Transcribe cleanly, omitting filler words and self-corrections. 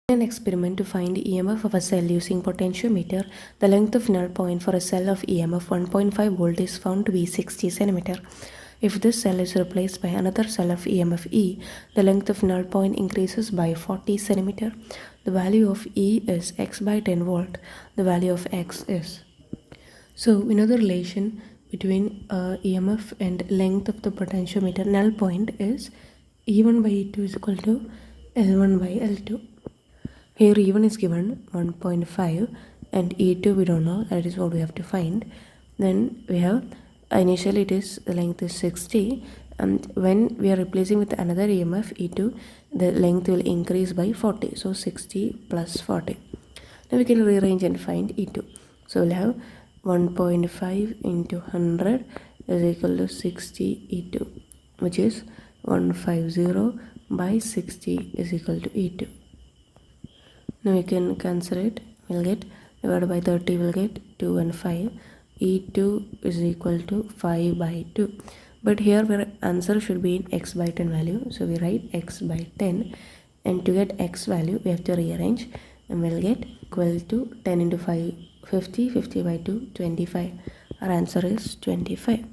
In an experiment to find EMF of a cell using potentiometer, the length of null point for a cell of EMF 1.5 volt is found to be 60 cm. If this cell is replaced by another cell of EMF E, the length of null point increases by 40 cm. The value of E is x by 10 volt. The value of x is. So we know the relation between EMF and length of the potentiometer null point is E1 by E2 is equal to L1 by L2. Here E1 is given 1.5 and E2 we don't know, that is what we have to find. Then we have initially the length is 60, and when we are replacing with another EMF E2, the length will increase by 40, so 60 plus 40. Now we can rearrange and find E2. So we'll have 1.5 into 100 is equal to 60 E2, which is 150 by 60 is equal to E2. Now we can cancel it. We'll get divided by 30, we'll get 2 and 5. E2 is equal to 5 by 2. But here our answer should be in x by 10 value. So we write x by 10. And to get x value, we have to rearrange. And we'll get equal to 10 into 5, 50, 50 by 2, 25. Our answer is 25.